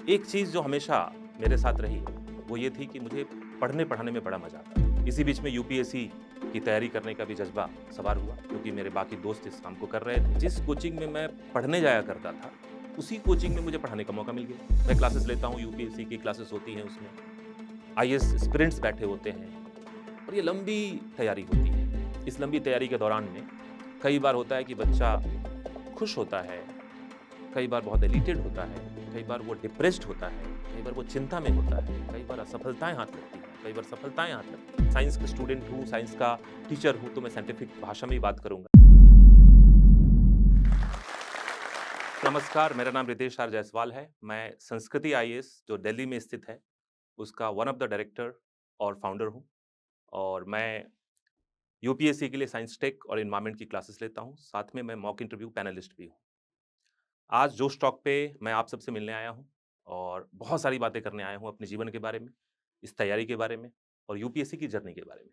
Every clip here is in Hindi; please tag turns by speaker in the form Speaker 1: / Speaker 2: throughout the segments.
Speaker 1: एक चीज़ जो हमेशा मेरे साथ रही, वो ये थी कि मुझे पढ़ने-पढ़ाने में बड़ा मज़ा आता था। इसी बीच में यूपीएससी की तैयारी करने का भी जज़्बा सवार हुआ, क्योंकि मेरे बाकी दोस्त इस काम को कर रहे थे। जिस कोचिंग में मैं पढ़ने जाया करता था, उसी कोचिंग में मुझे पढ़ाने का मौका मिल गया। मैं क्लासेस लेता हूँ, यूपीएससी की क्लासेस होती हैं उसमें, आईएएस एस्पिरेंट्स बैठे होते हैं और ये लंबी तैयारी होती है। इस लंबी तैयारी के दौरान में कई बार होता है कि बच्चा खुश होता है, कई बार बहुत एलिटेड होता है, कई बार वो डिप्रेस्ड होता है, कई बार वो चिंता में होता है, कई बार असफलताएँ हाथ लगती हैं, कई बार सफलताएँ हाथ लगती हैं। साइंस का स्टूडेंट हूँ, साइंस का टीचर हूँ, तो मैं साइंटिफिक भाषा में ही बात करूँगा। नमस्कार, मेरा नाम रितेश आर जायसवाल है। मैं संस्कृति आईएएस जो दिल्ली में स्थित है, उसका वन ऑफ द डायरेक्टर और फाउंडर हूँ और मैं यूपीएससी के लिए साइंस टेक और एनवायरनमेंट की क्लासेस लेता हूँ। साथ में मैं मॉक इंटरव्यू पैनलिस्ट भी हूँ। आज जोश टॉक पे मैं आप सबसे मिलने आया हूँ और बहुत सारी बातें करने आया हूँ अपने जीवन के बारे में, इस तैयारी के बारे में और यूपीएससी की जर्नी के बारे में।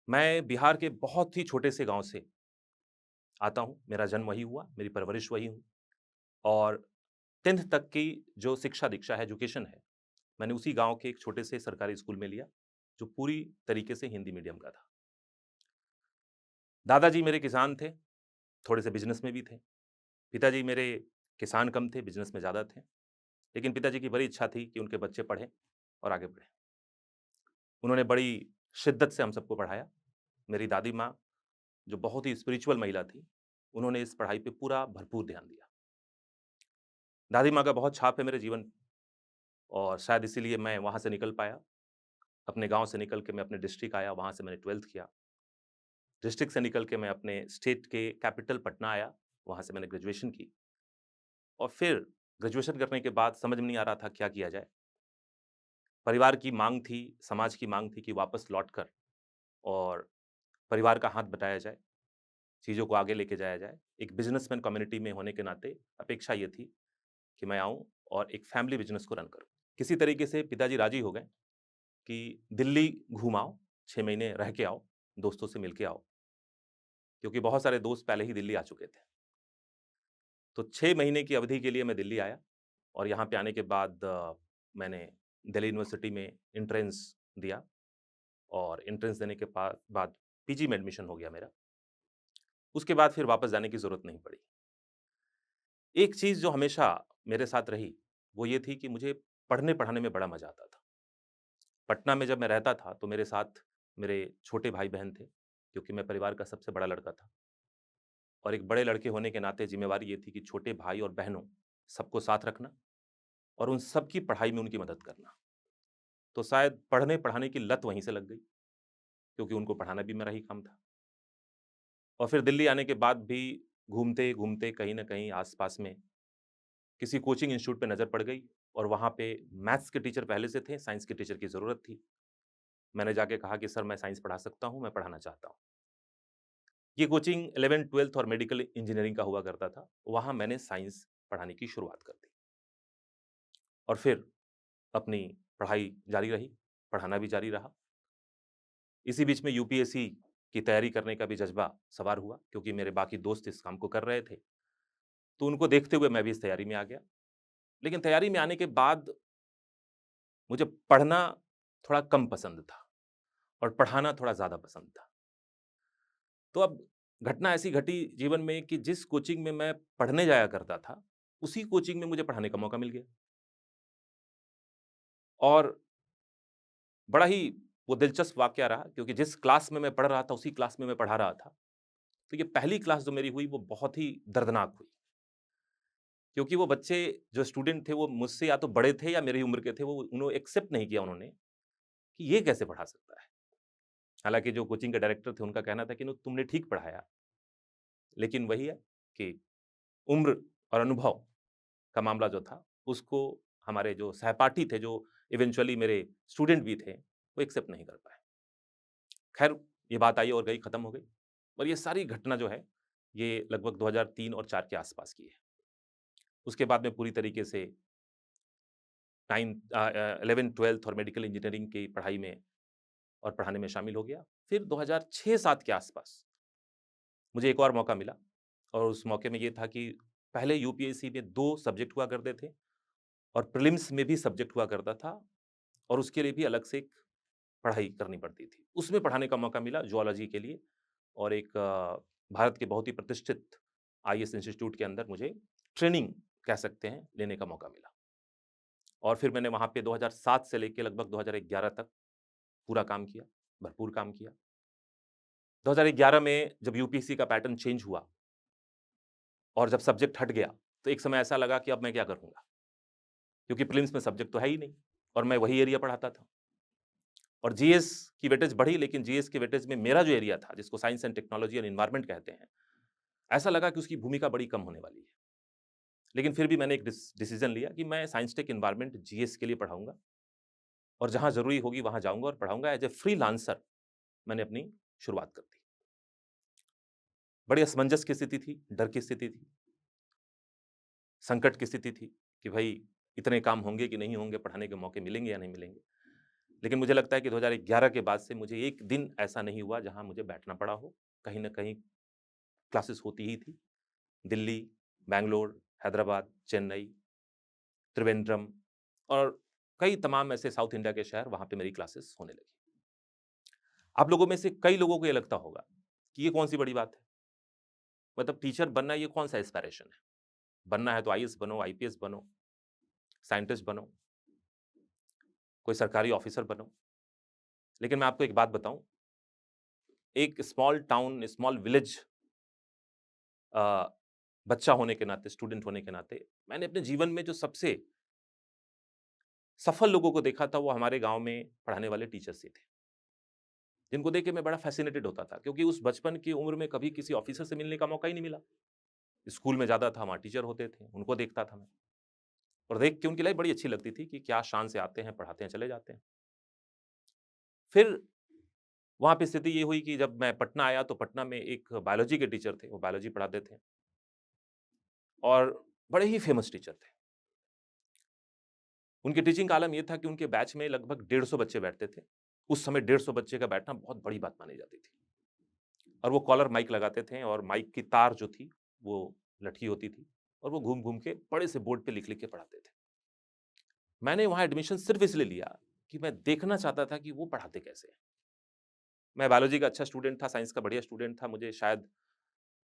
Speaker 1: मैं बिहार के बहुत ही छोटे से गाँव से आता हूँ, मेरा जन्म वहीं हुआ, मेरी परवरिश वहीं हुई और 10th तक की जो शिक्षा-दीक्षा है, एजुकेशन है, मैंने उसी गाँव के एक छोटे से सरकारी स्कूल में लिया, जो पूरी तरीके से हिंदी मीडियम का था। दादाजी मेरे किसान थे, थोड़े से बिज़नेस में भी थे। पिताजी मेरे किसान कम थे, बिज़नेस में ज़्यादा थे। लेकिन पिताजी की बड़ी इच्छा थी कि उनके बच्चे पढ़ें और आगे बढ़ें। उन्होंने बड़ी शिद्दत से हम सबको पढ़ाया। मेरी दादी माँ, जो बहुत ही स्पिरिचुअल महिला थी, उन्होंने इस पढ़ाई पे पूरा भरपूर ध्यान दिया। दादी माँ का बहुत छाप है मेरे जीवन पे और शायद इसीलिए मैं वहाँ से निकल पाया। अपने गाँव से निकल के मैं अपने डिस्ट्रिक्ट आया, वहाँ से मैंने 12th किया। डिस्ट्रिक्ट से निकल के मैं अपने स्टेट के कैपिटल पटना आया, वहाँ से मैंने ग्रेजुएशन की और फिर ग्रेजुएशन करने के बाद समझ में नहीं आ रहा था क्या किया जाए। परिवार की माँग थी, समाज की माँग थी कि वापस लौटकर और परिवार का हाथ बटाया जाए, चीज़ों को आगे लेके जाया जाए। एक बिज़नेसमैन कम्युनिटी में होने के नाते अपेक्षा ये थी कि मैं आऊँ और एक फैमिली बिज़नेस को रन करूँ। किसी तरीके से पिताजी राज़ी हो गए कि दिल्ली घूम आओ, 6 महीने रह के आओ, दोस्तों से मिल के आओ, क्योंकि बहुत सारे दोस्त पहले ही दिल्ली आ चुके थे। तो 6 महीने की अवधि के लिए मैं दिल्ली आया और यहाँ पे आने के बाद मैंने दिल्ली यूनिवर्सिटी में एंट्रेंस दिया और एंट्रेंस देने के बाद पीजी में एडमिशन हो गया मेरा। उसके बाद फिर वापस जाने की ज़रूरत नहीं पड़ी। एक चीज़ जो हमेशा मेरे साथ रही, वो ये थी कि मुझे पढ़ने-पढ़ाने में बड़ा मज़ा आता था। पटना में जब मैं रहता था, तो मेरे साथ मेरे छोटे भाई-बहन थे, क्योंकि मैं परिवार का सबसे बड़ा लड़का था और एक बड़े लड़के होने के नाते ज़िम्मेवारी ये थी कि छोटे भाई और बहनों, सबको साथ रखना और उन सबकी पढ़ाई में उनकी मदद करना। तो शायद पढ़ने-पढ़ाने की लत वहीं से लग गई, क्योंकि उनको पढ़ाना भी मेरा ही काम था। और फिर दिल्ली आने के बाद भी घूमते-घूमते कहीं न कहीं आस-पास में किसी कोचिंग इंस्टीट्यूट पे नज़र पड़ गई और वहाँ पे मैथ्स के टीचर पहले से थे, साइंस के टीचर की ज़रूरत थी। मैंने जाके कहा कि सर मैं साइंस पढ़ा सकता हूँ, मैं पढ़ाना चाहता हूँ। ये कोचिंग 11th-12th और मेडिकल इंजीनियरिंग का हुआ करता था। वहाँ मैंने साइंस पढ़ाने की शुरुआत कर दी और फिर अपनी पढ़ाई जारी रही, पढ़ाना भी जारी रहा। इसी बीच में यूपीएससी की तैयारी करने का भी जज़्बा सवार हुआ, क्योंकि मेरे बाकी दोस्त इस काम को कर रहे थे। तो उनको देखते हुए मैं भी इस तैयारी में आ गया। लेकिन तैयारी में आने के बाद मुझे पढ़ना थोड़ा कम पसंद था और पढ़ाना थोड़ा ज़्यादा पसंद था। तो अब घटना ऐसी घटी जीवन में कि जिस कोचिंग में मैं पढ़ने जाया करता था, उसी कोचिंग में मुझे पढ़ाने का मौका मिल गया और बड़ा ही वो दिलचस्प वाक़या रहा, क्योंकि जिस क्लास में मैं पढ़ रहा था, उसी क्लास में मैं पढ़ा रहा था। तो ये पहली क्लास जो मेरी हुई, वो बहुत ही दर्दनाक हुई, क्योंकि वो बच्चे जो स्टूडेंट थे, वो मुझसे या तो बड़े थे या मेरी उम्र के थे। वो उन्होंने एक्सेप्ट नहीं किया उन्होंने कि ये कैसे पढ़ा सकता है। हालाँकि जो कोचिंग के डायरेक्टर थे, उनका कहना था कि नो तुमने ठीक पढ़ाया, लेकिन वही है कि उम्र और अनुभव का मामला जो था, उसको हमारे जो सहपाठी थे, जो इवेंचुअली मेरे स्टूडेंट भी थे, वो एक्सेप्ट नहीं कर पाए। ख़ैर, ये बात आई और गई, ख़त्म हो गई और ये सारी घटना जो है, ये लगभग 2003 और 4 के आस-पास की है। उसके बाद मैं पूरी तरीके से 11th-12th और मेडिकल इंजीनियरिंग की पढ़ाई में और पढ़ाने में शामिल हो गया। फिर 2006-7 के आस-पास मुझे एक और मौका मिला और उस मौके में ये था कि पहले यूपीएससी में 2 सब्जेक्ट हुआ करते थे, और प्रीलिम्स में भी सब्जेक्ट हुआ करता था और उसके लिए भी अलग से एक पढ़ाई करनी पड़ती थी। उसमें पढ़ाने का मौका मिला ज़ूलॉजी के लिए और एक भारत के बहुत ही प्रतिष्ठित आईएएस इंस्टीट्यूट के अंदर मुझे ट्रेनिंग कह सकते हैं, लेने का मौका मिला। और फिर मैंने वहाँ पे 2007 से लेके लगभग 2011 तक पूरा काम किया, भरपूर काम किया। 2011 में जब यूपीएससी का पैटर्न चेंज हुआ और जब सब्जेक्ट हट गया, तो एक समय ऐसा लगा कि अब मैं क्या करूँगा? क्योंकि प्रीलिम्स में सब्जेक्ट तो है ही नहीं और मैं वही एरिया पढ़ाता था। और जीएस की वेटेज बढ़ी, लेकिन जीएस के वेटेज में मेरा जो एरिया था, जिसको science and technology and environment कहते हैं, ऐसा लगा कि उसकी भूमिका बड़ी कम होने वाली है। लेकिन फिर भी मैंने एक डिसीजन लिया कि मैं साइंस टेक एनवायरनमेंट जीएस के लिए पढ़ाऊँगा और जहाँ ज़रूरी होगी वहाँ जाऊँगा और पढ़ाऊँगा। एज़ ए फ्रीलांसर मैंने अपनी शुरुआत कर दी। बड़ी असमंजस की स्थिति थी, डर की स्थिति थी, संकट की स्थिति थी कि भई इतने काम होंगे कि नहीं होंगे, पढ़ाने के मौके मिलेंगे या नहीं मिलेंगे। लेकिन मुझे लगता है कि 2011 के बाद से मुझे एक दिन ऐसा नहीं हुआ जहाँ मुझे बैठना पड़ा हो। कहीं न कहीं क्लासेस होती ही थी। दिल्ली, बैंगलोर, हैदराबाद, चेन्नई, त्रिवेंद्रम और कई तमाम ऐसे साउथ इंडिया के शहर, वहाँ पे मेरी क्लासेस होने लगी। आप लोगों में से कई लोगों को ये लगता होगा कि ये कौन-सी बड़ी बात है? मतलब टीचर बनना ये कौन-सा एस्पायरेशन है? बनना है तो आईएएस बनो, आईपीएस बनो, साइंटिस्ट बनो, कोई सरकारी ऑफिसर बनो। लेकिन मैं आपको एक बात बताऊँ, एक स्मॉल टाउन, स्मॉल विलेज अ, बच्चा होने के नाते, स्टूडेंट होने के नाते, मैंने अपने जीवन में जो सबसे सफल लोगों को देखा था, वो हमारे गाँव में पढ़ाने वाले टीचर्स ही थे। जिनको देख के मैं बड़ा फ़ैसिनेटेड होता था, क्योंकि उस बचपन की उम्र में कभी किसी ऑफिसर से मिलने का मौका ही नहीं मिला। स्कूल में ज़्यादा था, वहाँ टीचर होते थे, उनको देखता था मैं और देख के उनकी लाइफ़ बड़ी अच्छी लगती थी कि क्या शान से आते हैं, पढ़ाते हैं, चले जाते हैं। फिर वहाँ पे स्थिति ये हुई कि जब मैं पटना आया, तो पटना में एक बायोलॉजी के टीचर थे, वो बायोलॉजी पढ़ाते थे और बड़े ही फ़ेमस टीचर थे। उनकी टीचिंग का आलम ये था कि उनके बैच में लगभग 150 बच्चे बैठते थे। उस समय 150 बच्चे का बैठना बहुत बड़ी बात मानी जाती थी और वो कॉलर माइक लगाते थे और माइक की तार जो थी, वो लटकी होती थी और वो घूम-घूम के बड़े से बोर्ड पे लिख-लिख के पढ़ाते थे। मैंने वहाँ एडमिशन सिर्फ़ इसलिए लिया कि मैं देखना चाहता था कि वो पढ़ाते कैसे हैं। मैं बायोलॉजी का अच्छा स्टूडेंट था, साइंस का बढ़िया स्टूडेंट था, मुझे शायद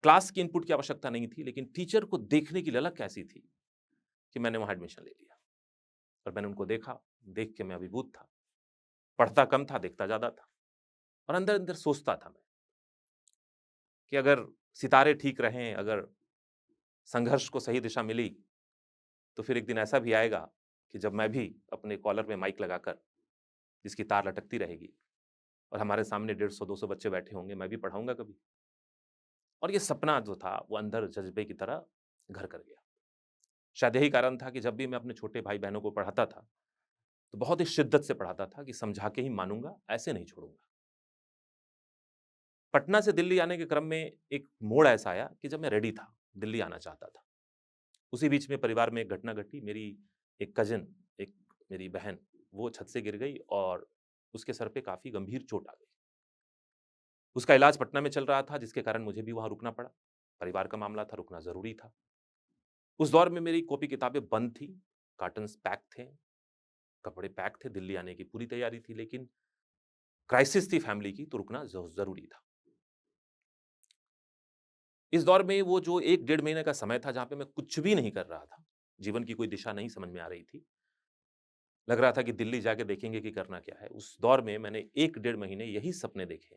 Speaker 1: क्लास की इनपुट की आवश्यकता नहीं थी, लेकिन टीचर को देखने की ललक ऐसी थी कि मैंने वहाँ एडमिशन ले लिया और मैंने उनको देखा, देख के मैं अभिभूत था। पढ़ता कम था, देखता ज़्यादा था और अंदर-अंदर सोचता था मैं कि अगर सितारे ठीक रहें, अगर संघर्ष को सही दिशा मिली, तो फिर एक दिन ऐसा भी आएगा कि जब मैं भी अपने कॉलर में माइक लगाकर, जिसकी तार लटकती रहेगी और हमारे सामने 150-200 बच्चे बैठे होंगे, मैं भी पढ़ाऊँगा कभी। और ये सपना जो था, वो अंदर जज़्बे की तरह घर कर गया। शायद यही कारण था कि जब भी मैं अपने छोटे भाई-बहनों को पढ़ाता था, तो बहुत ही शिद्दत से पढ़ाता था कि समझा के ही मानूँगा, ऐसे नहीं छोड़ूँगा। पटना से दिल्ली आने के क्रम में एक मोड़ ऐसा आया कि जब मैं रेडी था, दिल्ली आना चाहता था। उसी बीच में परिवार में एक घटना घटी, मेरी एक कज़िन, एक मेरी बहन, वो छत से गिर गई और उसके सर पे काफ़ी गंभीर चोट आ गई। उसका इलाज पटना में चल रहा था, जिसके कारण मुझे भी वहाँ रुकना पड़ा। परिवार का मामला था, रुकना ज़रूरी था। उस दौर में मेरी कॉपी किताबें बंद थी, कार्टन्स पैक थे, कपड़े पैक थे, दिल्ली आने की पूरी तैयारी थी, लेकिन क्राइसिस थी फैमिली की, तो रुकना ज़रूरी था। इस दौर में वो जो 1 डेढ़ महीने का समय था, जहाँ पे मैं कुछ भी नहीं कर रहा था, जीवन की कोई दिशा नहीं समझ में आ रही थी। लग रहा था कि दिल्ली जाके देखेंगे कि करना क्या है। उस दौर में मैंने 1 डेढ़ महीने यही सपने देखे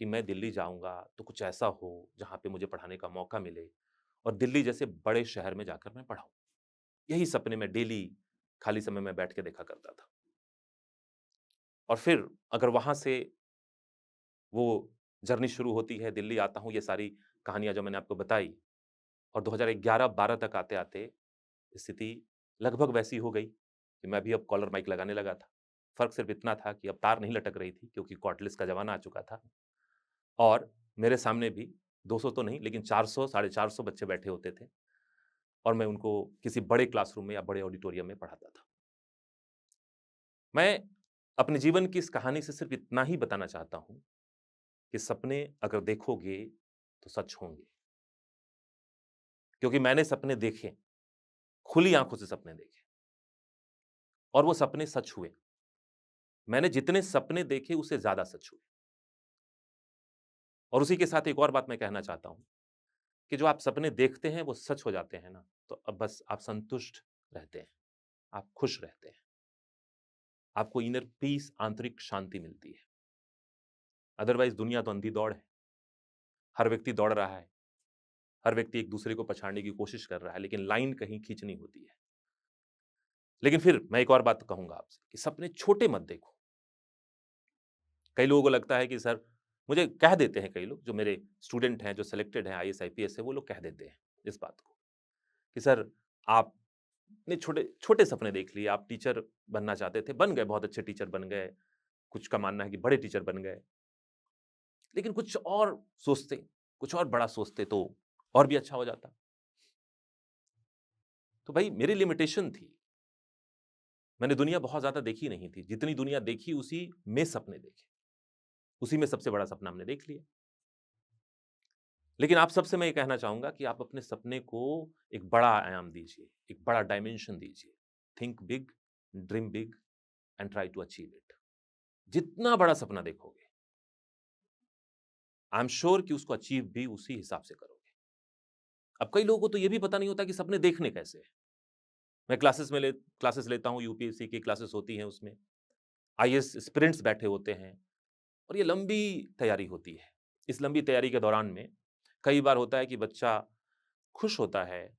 Speaker 1: कि मैं दिल्ली जाऊँगा, तो कुछ ऐसा हो, जहाँ पे मुझे पढ़ाने का मौका मिले और दिल्ली जैसे बड़े शहर में जाकर मैं पढ़ाऊँ। यही सपने मैं डेली खाली समय में बैठ के देखा करता था। और फिर अगर वहाँ से वो जर्नी शुरू होती है, दिल्ली आता हूँ, ये सारी कहानियाँ जो मैंने आपको बताई और 2011-12 तक आते-आते स्थिति लगभग वैसी हो गई कि मैं भी अब कॉलर माइक लगाने लगा था। फ़र्क सिर्फ़ इतना था कि अब तार नहीं लटक रही थी, क्योंकि कॉर्डलेस का ज़माना आ चुका था और मेरे सामने भी 200 तो नहीं, लेकिन 400 साढ़े 400 बच्चे बैठे होते थे और मैं उनको किसी बड़े क्लासरूम में या बड़े ऑडिटोरियम में पढ़ाता था। मैं अपने जीवन की इस कहानी से सिर्फ़ इतना ही बताना चाहता हूँ कि सपने अगर देखोगे तो सच होंगे, क्योंकि मैंने सपने देखे, खुली आंखों से सपने देखे और वो सपने सच हुए। मैंने जितने सपने देखे उससे ज्यादा सच हुए। और उसी के साथ एक और बात मैं कहना चाहता हूं कि जो आप सपने देखते हैं वो सच हो जाते हैं ना, तो अब बस आप संतुष्ट रहते हैं, आप खुश रहते हैं, आपको इनर पीस, आंतरिक शांति मिलती है। अदरवाइज दुनिया तो अंधी दौड़ है, हर व्यक्ति दौड़ रहा है, हर व्यक्ति एक दूसरे को पछाड़ने की कोशिश कर रहा है, लेकिन लाइन कहीं खींचनी होती है। लेकिन फिर मैं एक और बात कहूंगा आपसे कि सपने छोटे मत देखो। कई लोगों को लगता है कि सर, मुझे कह देते हैं कई लोग, जो मेरे स्टूडेंट हैं, जो सिलेक्टेड हैं आईएएस आईपीएस से, वो लोग कह देते हैं इस बात को कि सर, आपने छोटे छोटे सपने देख लिए, आप टीचर बनना चाहते थे, बन गए, बहुत अच्छे टीचर बन गए, कुछ का मानना है कि बड़े टीचर बन गए, लेकिन कुछ और सोचते, कुछ और बड़ा सोचते तो और भी अच्छा हो जाता। तो भाई मेरी लिमिटेशन थी, मैंने दुनिया बहुत ज्यादा देखी नहीं थी, जितनी दुनिया देखी उसी में सपने देखे, उसी में सबसे बड़ा सपना हमने देख लिया। लेकिन आप सबसे मैं ये कहना चाहूंगा कि आप अपने सपने को एक बड़ा आयाम दीजिए, एक बड़ा डायमेंशन दीजिए। Think big, dream big and try to achieve it. जितना बड़ा सपना देखोगे, आई एम श्योर कि उसको अचीव भी उसी हिसाब से करोगे। अब कई लोगों को तो ये भी पता नहीं होता कि सपने देखने कैसे हैं। मैं क्लासेस लेता हूं, यूपीएससी की क्लासेस होती हैं, उसमें आईएएस एस्पिरेंट्स बैठे होते हैं और ये लंबी तैयारी होती है। इस लंबी तैयारी के दौरान में कई बार होता है कि बच्चा खुश होता है,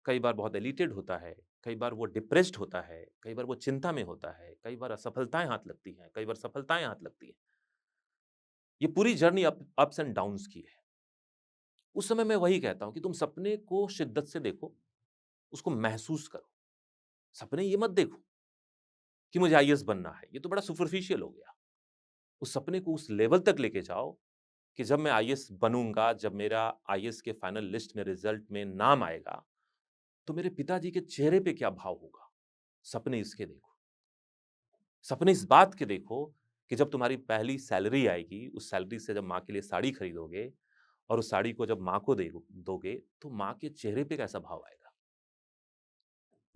Speaker 1: कई बार बहुत एलिटेड होता है, कई बार वो डिप्रेस्ड होता है, कई बार वो चिंता में होता है, कई बार असफलताएं हाथ लगती हैं, कई बार सफलताएं हाथ लगती हैं। ये पूरी जर्नी अप्स एंड डाउन्स की है। उस समय मैं वही कहता हूं कि तुम सपने को शिद्दत से देखो, उसको महसूस करो। सपने ये मत देखो कि मुझे आईएएस बनना है, ये तो बड़ा सुपरफिशियल हो गया। उस सपने को उस लेवल तक लेके जाओ कि जब मैं आईएएस बनूंगा, जब मेरा आईएएस के फाइनल लिस्ट में, रिजल्ट में नाम आएगा, तो मेरे पिताजी के चेहरे पे क्या भाव होगा। सपने इसके देखो, सपने इस बात के देखो कि जब तुम्हारी पहली सैलरी आएगी, उस सैलरी से जब माँ के लिए साड़ी खरीदोगे और उस साड़ी को जब माँ को दोगे, तो माँ के चेहरे पे कैसा भाव आएगा।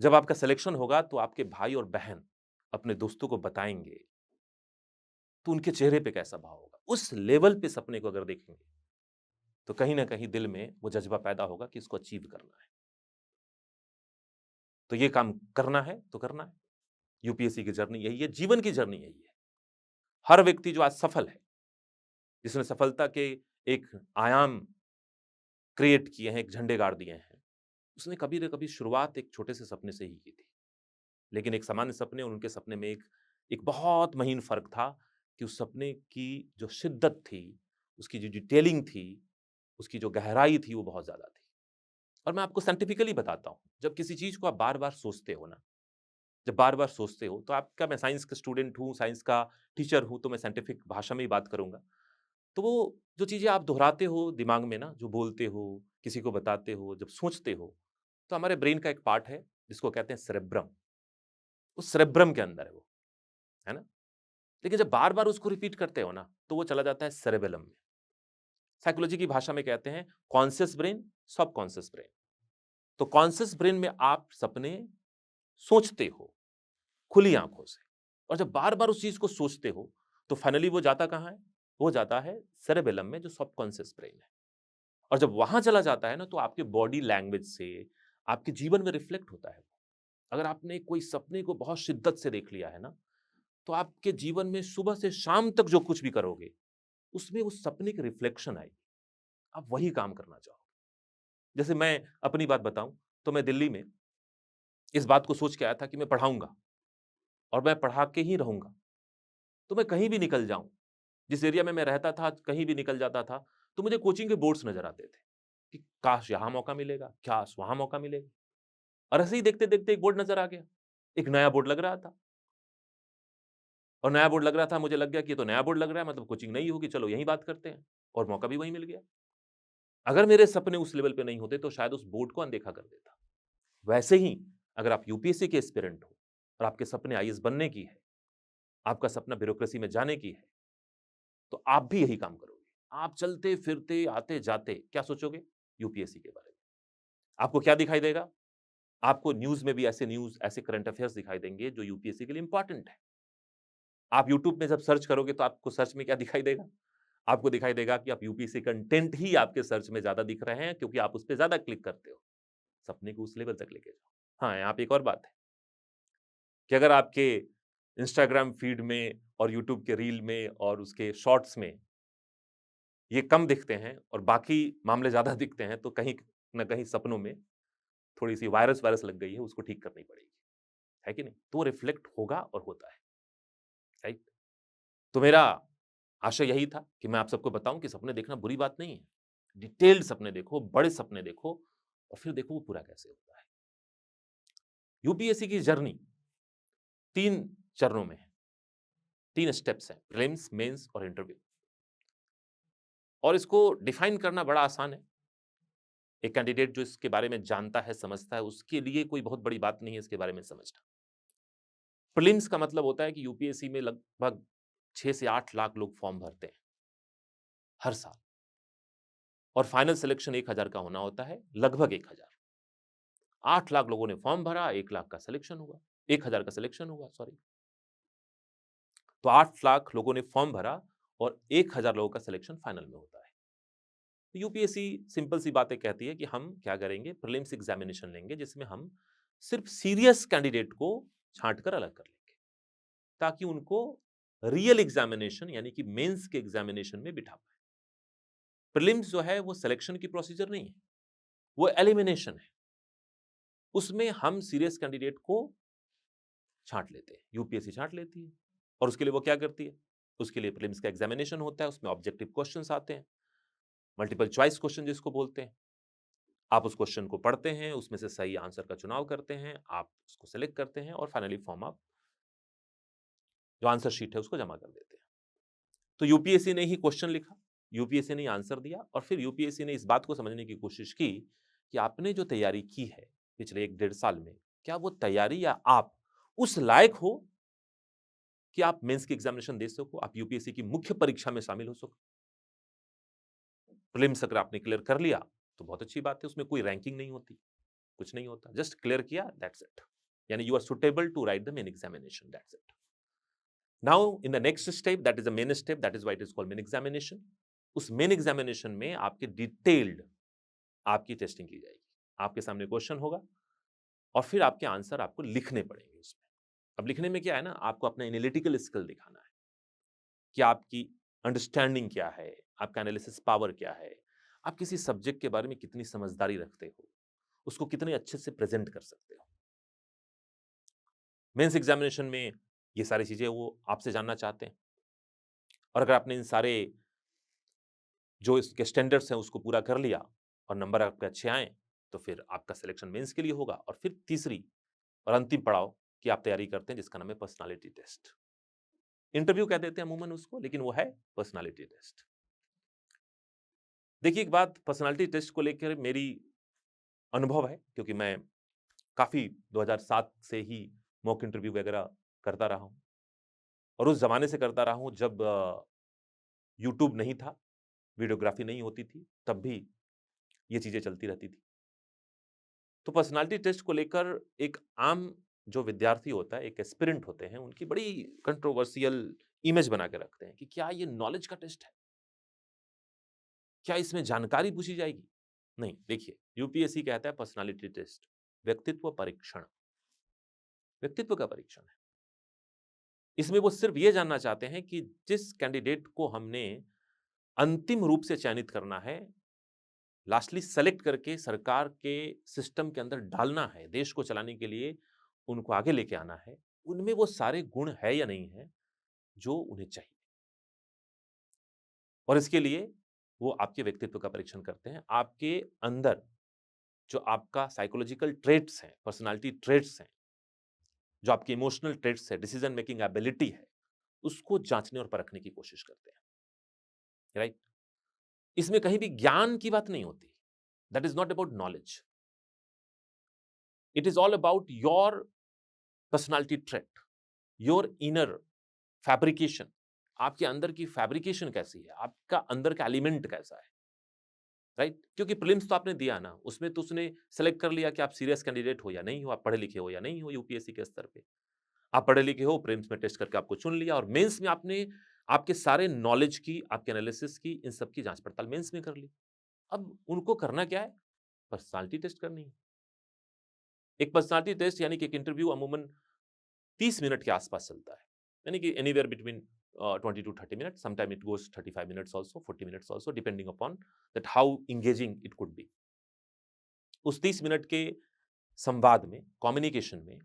Speaker 1: जब आपका सिलेक्शन होगा तो आपके भाई और बहन अपने दोस्तों को बताएंगे, तो उनके चेहरे पे कैसा भाव होगा। उस लेवल पे सपने को अगर देखेंगे तो कहीं ना कहीं दिल में वो जज्बा पैदा होगा कि इसको अचीव करना है। तो ये काम करना है तो करना है। यूपीएससी की जर्नी यही है, जीवन की जर्नी यही है। हर व्यक्ति जो आज सफल है, जिसने सफलता के एक आयाम क्रिएट किए हैं, एक झंडे गाड़ दिए हैं, उसने कभी न कभी शुरुआत एक छोटे से सपने से ही की थी। लेकिन एक सामान्य सपने और उनके सपने में एक बहुत महीन फ़र्क था कि उस सपने की जो शिद्दत थी, उसकी जो डिटेलिंग थी, उसकी जो गहराई थी, वो बहुत ज़्यादा थी। और मैं आपको साइंटिफिकली बताता हूँ, जब किसी चीज़ को आप बार-बार सोचते हो ना, जब बार-बार सोचते हो, तो आपका, मैं साइंस का स्टूडेंट हूँ, साइंस का टीचर हूँ, तो मैं साइंटिफिक भाषा में ही बात करूँगा। तो वो जो चीज़ें आप दोहराते हो दिमाग में ना, जो बोलते हो, किसी को बताते हो, जब सोचते हो, तो हमारे ब्रेन का एक पार्ट है, जिसको कहते हैं सेरेब्रम। उस सेरेब्रम के अंदर है ना? लेकिन जब बार-बार उसको रिपीट करते हो ना, तो वो चला जाता है सेरेबेलम में। साइकोलॉजी की भाषा में कहते हैं कॉन्शियस ब्रेन, सबकॉन्शियस ब्रेन। तो कॉन्शियस ब्रेन में आप सपने सोचते हो खुली आंखों से, और जब बार-बार उस चीज़ को सोचते हो, तो फाइनली वो जाता कहाँ है? वो जाता है सेरेबेलम में, जो सबकॉन्शियस ब्रेन है। और जब वहाँ चला जाता है ना, तो आपके बॉडी लैंग्वेज से, आपके जीवन में रिफ्लेक्ट होता है। अगर आपने कोई सपने को बहुत शिद्दत से देख लिया है ना, तो आपके जीवन में सुबह से शाम तक जो कुछ भी करोगे, उसमें उस सपने की रिफ्लेक्शन आएगी। आप वही काम करना चाहोगे। जैसे मैं अपनी बात बताऊँ, तो मैं दिल्ली में इस बात को सोच के आया था कि मैं पढ़ाऊँगा और मैं पढ़ा के ही रहूँगा। तो मैं कहीं भी निकल जाऊँ, जिस एरिया में मैं रहता था, कहीं भी निकल जाता था, तो मुझे कोचिंग के बोर्ड्स नज़र आते थे कि काश यहाँ मौका मिलेगा, काश वहाँ मौका मिलेगा। और ऐसे ही देखते-देखते एक बोर्ड नज़र आ गया। एक नया बोर्ड लग रहा था, और नया बोर्ड लग रहा था, मुझे लग गया कि ये तो नया बोर्ड लग रहा है, मतलब कोचिंग नई होगी, चलो यहीं बात करते हैं, और मौका भी वहीं मिल गया। अगर मेरे सपने उस लेवल पे नहीं होते, तो शायद उस बोर्ड को अनदेखा कर देता। वैसे ही अगर आप यूपीएससी के एस्पिरेंट हो और आपके सपने आईएएस बनने की है, आपका सपना ब्यूरोक्रेसी में जाने की है, तो आप भी यही काम करोगे। आप चलते-फिरते, आते-जाते क्या सोचोगे? यूपीएससी के बारे में। आपको क्या दिखाई देगा? आपको न्यूज़ में भी ऐसे न्यूज़, ऐसे करंट अफेयर्स दिखाई देंगे जो यूपीएससी के लिए इंपॉर्टेंट है। आप यूट्यूब में जब सर्च करोगे तो आपको सर्च में क्या दिखाई देगा? आपको दिखाई देगा कि आप यूपीएससी कंटेंट ही आपके सर्च में ज़्यादा दिख रहे हैं क्योंकि आप उस पे ज़्यादा क्लिक करते हो। सपने को उस लेवल तक लेके जाओ। हाँ, यहाँ पे एक और बात है कि अगर आपके इंस्टाग्राम फीड में और यूट्यूब के रील में और उसके शॉर्ट्स में ये कम दिखते हैं और बाकी मामले ज़्यादा दिखते हैं, तो कहीं न कहीं सपनों में थोड़ी-सी वायरस वायरस लग गई है, उसको ठीक करनी पड़ेगी। है कि नहीं? तो वो रिफ्लेक्ट होगा और होता है, राइट? तो मेरा आशय यही था कि मैं आप सबको बताऊँ कि सपने देखना बुरी बात नहीं है। डिटेल्ड सपने देखो, बड़े सपने देखो और फिर देखो वो पूरा कैसे होता है। यूपीएससी की जर्नी 3 चरणों में है, 3 स्टेप्स हैं, प्रीलिम्स, मेंस और इंटरव्यू। और इसको डिफाइन करना बड़ा आसान है। एक कैंडिडेट जो इसके बारे में जानता है, समझता है, उसके लिए कोई बहुत बड़ी बात नहीं है इसके बारे में समझना। प्रीलिम्स का मतलब होता है कि यूपीएससी में लगभग 6 से 8 लाख लोग फॉर्म भरते हैं, हर साल। और फाइनल सिलेक्शन 1000 का होना होता है, लगभग 1000। 8 लाख लोगों ने फॉर्म भरा, 1 लाख का सिलेक्शन हुआ। 1000 का सिलेक्शन हुआ, सॉरी। तो 8 लाख लोगों ने फॉर्म भरा और 1000 लोगों का सिलेक्शन फाइनल में होता है। तो यूपीएससी सिंपल सी बातें कहती है कि हम क्या करेंगे, प्रीलिम्स एग्जामिनेशन लेंगे जिसमें हम सिर्फ सीरियस कैंडिडेट को छांट कर अलग कर लेंगे ताकि उनको रियल एग्जामिनेशन यानी कि मेंस के एग्जामिनेशन में बिठा पाए। प्रीलिम्स जो है वो सिलेक्शन की प्रोसीजर नहीं है, वो एलिमिनेशन है। उसमें हम सीरियस कैंडिडेट को छांट लेते हैं, यूपीएससी छांट लेती है। और उसके लिए वो क्या करती है, उसके लिए प्रीलिम्स का एग्जामिनेशन होता है, उसमें ऑब्जेक्टिव क्वेश्चंस आते हैं, मल्टीपल चॉइस क्वेश्चन जिसको बोलते हैं। आप उस क्वेश्चन को पढ़ते हैं, उसमें से सही आंसर का चुनाव करते हैं, आप उसको सेलेक्ट करते हैं और फाइनली फॉर्म आप जो आंसर शीट है उसको जमा कर देते हैं। तो यूपीएससी ने ही क्वेश्चन लिखा, यूपीएससी ने ही आंसर दिया और फिर यूपीएससी ने इस बात को समझने की कोशिश की कि आपने जो तैयारी की है पिछले 1 डेढ़ साल में, क्या वो तैयारी या आप उस लायक हो कि आप मेंस की एग्जामिनेशन दे सको, आप यूपीएससी की मुख्य परीक्षा में शामिल हो सको। प्रीलिम्स अगर आपने क्लियर कर लिया तो बहुत अच्छी बात है, उसमें कोई रैंकिंग नहीं होती, कुछ नहीं होता, जस्ट क्लियर किया, दैट्स इट। यानी you are suitable to write the main examination, that's it. Now in the next step, that is the main step, that is why it is called main examination. उस मेन एग्जामिनेशन में आपके डिटेल्ड आपकी टेस्टिंग की जाएगी, आपके सामने क्वेश्चन होगा और फिर आपके आंसर आपको लिखने पड़ेंगे उसमें। अब लिखने में क्या है ना, आपको अपना एनालिटिकल स्किल दिखाना है कि आपकी अंडरस्टैंडिंग क्या है, आपका एनालिसिस पावर क्या है, आप किसी सब्जेक्ट के बारे में कितनी समझदारी रखते हो, उसको कितने अच्छे से प्रेजेंट कर सकते हो। मेंस एग्जामिनेशन में ये सारी चीजें वो आपसे जानना चाहते हैं और अगर आपने इन सारे जो इसके स्टैंडर्ड्स हैं उसको पूरा कर लिया और नंबर आपके अच्छे आए तो फिर आपका सिलेक्शन मेंस के लिए होगा और फिर तीसरी और अंतिम पड़ाव की आप तैयारी करते हैं जिसका नाम है पर्सनालिटी टेस्ट। इंटरव्यू कह देते हैं अमूमन उसको, लेकिन वो है पर्सनालिटी टेस्ट। देखिए एक बात, पर्सनालिटी टेस्ट को लेकर मेरी अनुभव है क्योंकि मैं काफी 2007 से ही मॉक इंटरव्यू वगैरह करता रहा हूं और उस जमाने से करता रहा हूं जब यूट्यूब नहीं था, वीडियोग्राफी नहीं होती थी, तब भी ये चीजें चलती रहती थी। तो पर्सनालिटी टेस्ट को लेकर एक आम जो विद्यार्थी होता है, एक एस्पिरेंट होते हैं, उनकी बड़ी कंट्रोवर्शियल इमेज बना के रखते हैं कि क्या ये नॉलेज का टेस्ट है, क्या इसमें जानकारी पूछी जाएगी। नहीं, देखिए यूपीएससी कहता है पर्सनालिटी टेस्ट व्यक्तित्व परीक्षण, व्यक्तित्व का परीक्षण है। इसमें वो सिर्फ ये जानना चाहते हैं कि जिस कैंडिडेट को हमने अंतिम रूप से चयनित करना है, लास्टली सेलेक्ट करके सरकार के सिस्टम के अंदर डालना है, देश को चलाने के लिए उनको आगे लेके आना है, उनमें वो सारे गुण है या नहीं है जो उन्हें चाहिए। और इसके लिए वो आपके व्यक्तित्व का परीक्षण करते हैं। आपके अंदर जो आपका साइकोलॉजिकल ट्रेट्स हैं, पर्सनालिटी ट्रेट्स हैं, जो आपके इमोशनल ट्रेट्स है, डिसीजन मेकिंग एबिलिटी है, उसको जांचने और परखने की कोशिश करते हैं, राइट? इसमें कहीं भी ज्ञान की बात नहीं होती। That is not about knowledge, it is all about your personality trait, your inner fabrication. आपके अंदर की फैब्रिकेशन कैसी है, आपका अंदर का एलिमेंट कैसा है, राइट? क्योंकि प्रीलिम्स तो आपने दिया ना, उसमें तो उसने सेलेक्ट कर लिया कि आप सीरियस कैंडिडेट हो या नहीं हो, आप पढ़े लिखे हो या नहीं हो यूपीएससी के स्तर पे। आप पढ़े लिखे हो, प्रीलिम्स में टेस्ट करके आपको चुन लिया और मेंस में आपने आपके सारे नॉलेज की, आपके एनालिसिस की, इन सब की जाँच पड़ताल मेंस में कर ली। अब उनको करना क्या है? पर्सनैलिटी टेस्ट करनी है। एक पर्सनैलिटी टेस्ट यानी कि एक इंटरव्यू अमूमन 30 मिनट के आसपास चलता है। यानी कि anywhere between 20 to 30 minutes, sometime it goes 35 minutes also, 40 minutes also depending upon that how engaging it could be. उस 30 मिनट के संवाद में, कम्युनिकेशन में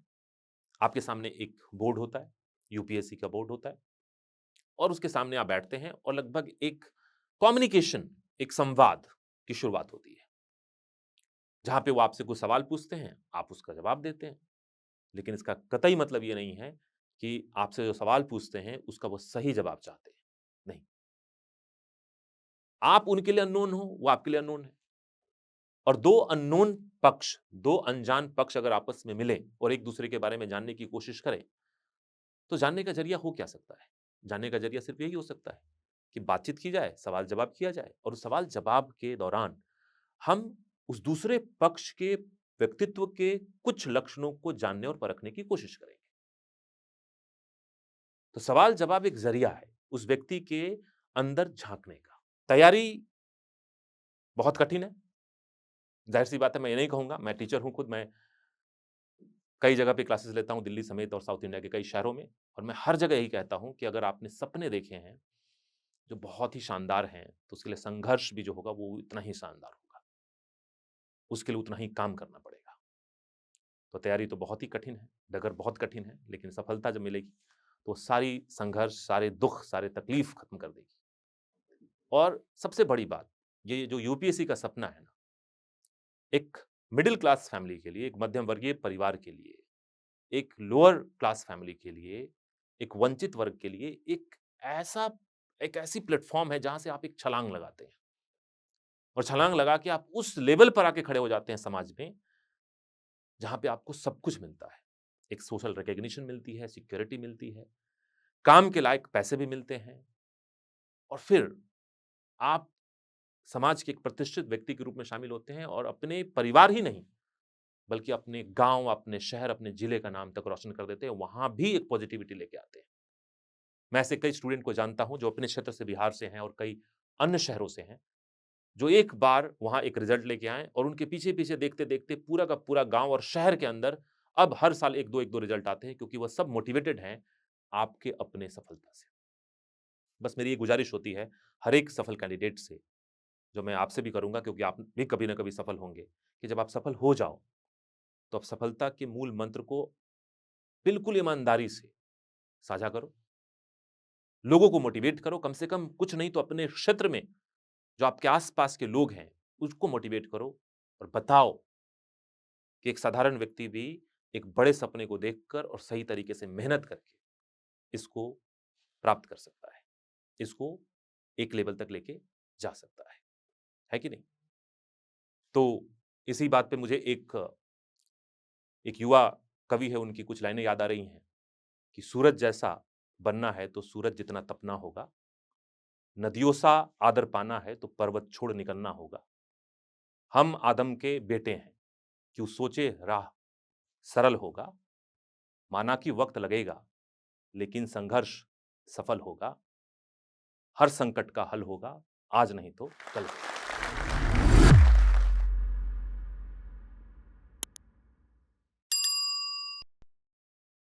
Speaker 1: आपके सामने एक बोर्ड होता है, यूपीएससी का बोर्ड होता है और उसके सामने आप बैठते हैं और लगभग एक कम्युनिकेशन, एक संवाद की शुरुआत होती है। जहाँ पे वो आपसे कुछ सवाल पूछते हैं, आप उसका जवाब देते हैं। लेकिन इसका कतई मतलब ये नहीं है कि आपसे जो सवाल पूछते हैं, उसका वो सही जवाब चाहते हैं। नहीं। आप उनके लिए अननोन हो, वो आपके लिए अननोन है। और 2 अननोन पक्ष, 2 अनजान पक्ष अगर आपस में मिलें और एक-दूसरे के बारे में जानने की कोशिश करें, तो जानने का ज़रिया हो क्या सकता है? जानने का ज़रिया सिर्फ़ यही हो सकता है कि बातचीत की जाए, सवाल-जवाब किया जाए और उस सवाल-जवाब के दौरान हम उस दूसरे पक्ष के व्यक्तित्व के कुछ लक्षणों को जानने और परखने की कोशिश करेंगे। तो सवाल-जवाब एक ज़रिया है, उस व्यक्ति के अंदर झाँकने का। तैयारी बहुत कठिन है, ज़ाहिर-सी बात है मैं ये नहीं कहूँगा, मैं टीचर हूँ खुद, मैं कई जगह पे क्लासेस लेता हूँ दिल्ली समेत और साउथ इंडिया के कई शहरों में और मैं हर जगह यही कहता हूँ कि अगर आपने सपने देखे हैं, जो बहुत ही शानदार हैं, तो उसके लिए संघर्ष भी जो होगा वो इतना ही शानदार होगा। उसके लिए उतना ही काम करना पड़ेगा। तो तैयारी तो बहुत ही कठिन है, डगर बहुत कठिन है, लेकिन सफलता जब मिलेगी, तो सारी संघर्ष, सारे दुःख, सारे तकलीफ खत्म कर देगी। और सबसे बड़ी बात, ये जो यूपीएससी का सपना है ना, एक मिडल क्लास फैमिली के लिए, एक मध्यम वर्गीय परिवार के लिए, एक लोअर क्लास फैमिली के लिए, एक वंचित वर्ग के लिए ऐसा एक ऐसी प्लेटफ़ॉर्म है जहाँ से आप एक छलांग लगाते हैं और छलांग लगा के आप उस लेवल पर आके खड़े हो जाते हैं समाज में, जहाँ पे आपको सब कुछ मिलता है। एक सोशल रिकॉग्निशन मिलती है, सिक्योरिटी मिलती है, काम के लायक पैसे भी मिलते हैं और फिर आप समाज के एक प्रतिष्ठित व्यक्ति के रूप में शामिल होते हैं और अपने परिवार ही नहीं, बल्कि अपने गाँव, अपने शहर, अपने जिले का नाम तक रोशन कर देते हैं, वहाँ भी एक पॉजिटिविटी लेके आते हैं। मैं ऐसे कई स्टूडेंट को जानता हूँ जो अपने क्षेत्र से बिहार से हैं और कई अन्य शहरों से हैं, जो एक बार वहाँ एक रिज़ल्ट लेके आए और उनके पीछे-पीछे देखते-देखते पूरा का पूरा गाँव और शहर के अंदर अब हर साल 1-2 रिज़ल्ट आते हैं क्योंकि वो सब मोटिवेटेड हैं आपके अपने सफलता से। बस मेरी ये गुज़ारिश होती है हर एक सफल कैंडिडेट से, जो मैं आपसे भी करूँगा क्योंकि आप भी कभी न कभी सफल होंगे, कि जब आप सफल हो जाओ, तो आप सफलता के मूल मंत्र को बिल्कुल ईमानदारी से साझा करो। लोगों को मोटिवेट करो, कम से कम कुछ नहीं तो अपने क्षेत्र में जो आपके आस-पास के लोग हैं, उसको मोटिवेट करो और बताओ कि एक साधारण व्यक्ति भी एक बड़े सपने को देखकर और सही तरीके से मेहनत करके इसको प्राप्त कर सकता है। इसको एक लेवल तक लेके जा सकता है कि नहीं? तो इसी बात पे मुझे एक युवा कवि है, उनकी कुछ लाइनें याद आ रही हैं कि सूरज जैसा बनना है तो सूरज जितना तपना होगा, नदियों सा आदर पाना है तो पर्वत छोड़ निकलना होगा। हम आदम के बेटे हैं, क्यों सोचे राह सरल होगा, माना कि वक़्त लगेगा, लेकिन संघर्ष सफल होगा। हर संकट का हल होगा, आज नहीं तो कल।